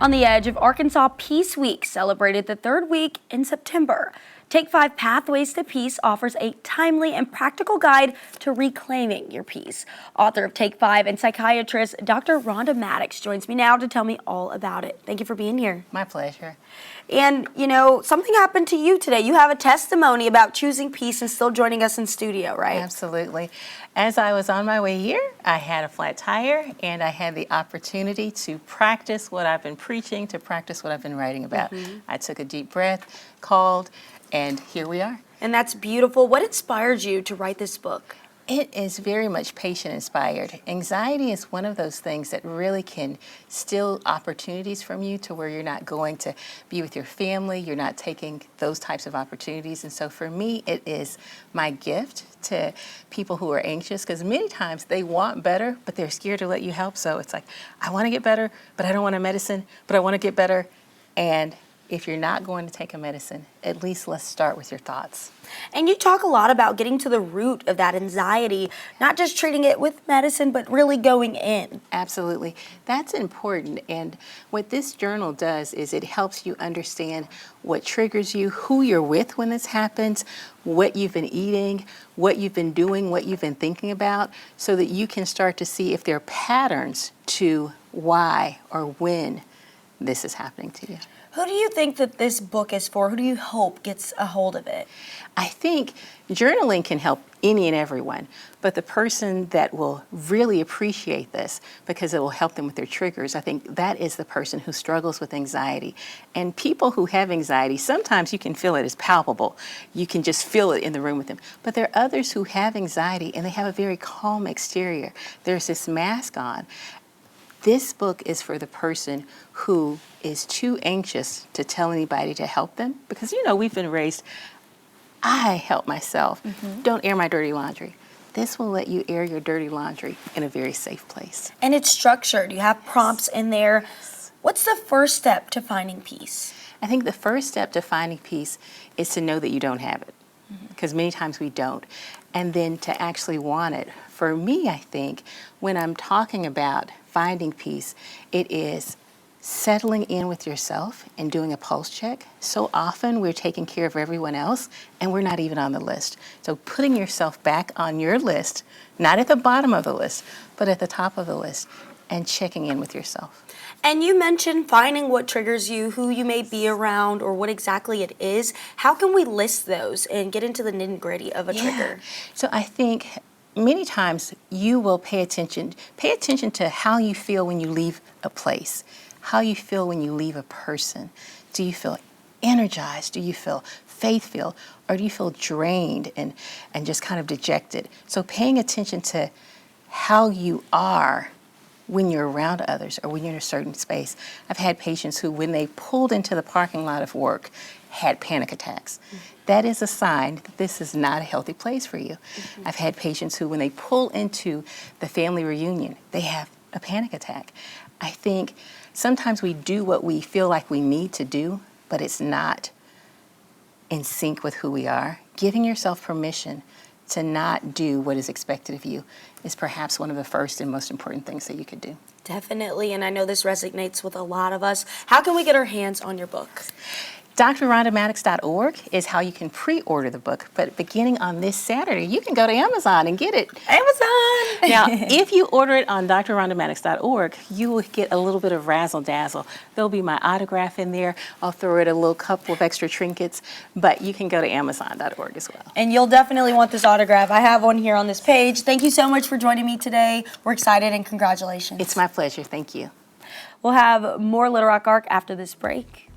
On the edge of Arkansas Peace Week celebrated the third week in September. Take 5 Pathways to Peace offers a timely and practical guide to reclaiming your peace. Author of Take 5 and psychiatrist Dr. Rhonda Maddox joins me now to tell me all about it. Thank you for being here. My pleasure. And, you know, something happened to you today. You have a testimony about choosing peace and still joining us in studio, right? Absolutely. As I was on my way here, I had a flat tire and I had the opportunity to practice what I've been preaching, to practice what I've been writing about. I took a deep breath, called, and here we are. And that's beautiful. What inspired you to write this book? It is very much patient inspired. Anxiety is one of those things that really can steal opportunities from you to where you're not going to be with your family, you're not taking those types of opportunities. And so for me, it is my gift to people who are anxious, because many times they want better, but they're scared to let you help. So it's like, I want to get better, but I don't want a medicine, but I want to get better. And if you're not going to take a medicine, at least let's start with your thoughts. And you talk a lot about getting to the root of that anxiety, not just treating it with medicine, but really going in. Absolutely. That's important. And what this journal does is it helps you understand what triggers you, who you're with when this happens, what you've been eating, what you've been doing, what you've been thinking about, so that you can start to see if there are patterns to why or when this is happening to you. Who do you think that this book is for? Who do you hope gets a hold of it? I think journaling can help any and everyone, but the person that will really appreciate this because it will help them with their triggers, I think that is the person who struggles with anxiety. And people who have anxiety, sometimes you can feel it as palpable. You can just feel it in the room with them. But there are others who have anxiety and they have a very calm exterior. There's this mask on. This book is for the person who is too anxious to tell anybody to help them. Because, you know, we've been raised, I help myself. Don't air my dirty laundry. This will let you air your dirty laundry in a very safe place. And it's structured. You have prompts in there. What's the first step to finding peace? I think the first step to finding peace is to know that you don't have it. Because many times we don't. And then to actually want it. For me, I think, when I'm talking about finding peace, it is settling in with yourself and doing a pulse check. So often we're taking care of everyone else and we're not even on the list. So putting yourself back on your list, not at the bottom of the list, but at the top of the list, and checking in with yourself. And you mentioned finding what triggers you, who you may be around, or what exactly it is. How can we list those and get into the nitty-gritty of a trigger? So I think many times you will pay attention to how you feel when you leave a place, how you feel when you leave a person. Do you feel energized? Do you feel faith-filled? Or do you feel drained and just kind of dejected? So paying attention to how you are when you're around others or when you're in a certain space. I've had patients who, when they pulled into the parking lot of work, had panic attacks. That is a sign that this is not a healthy place for you. I've had patients who, when they pull into the family reunion, they have a panic attack. I think sometimes we do what we feel like we need to do, but it's not in sync with who we are. Giving yourself permission to not do what is expected of you is perhaps one of the first and most important things that you could do. Definitely, and I know this resonates with a lot of us. How can we get our hands on your book? drrhondamaddox.org is how you can pre-order the book, but beginning on this Saturday, you can go to Amazon and get it. Amazon! Now, if you order it on drrhondamaddox.org, you will get a little bit of razzle-dazzle. There'll be my autograph in there. I'll throw in a little couple of extra trinkets, but you can go to amazon.org as well. And you'll definitely want this autograph. I have one here on this page. Thank you so much for joining me today. We're excited and congratulations. It's my pleasure. Thank you. We'll have more Little Rock Arc after this break.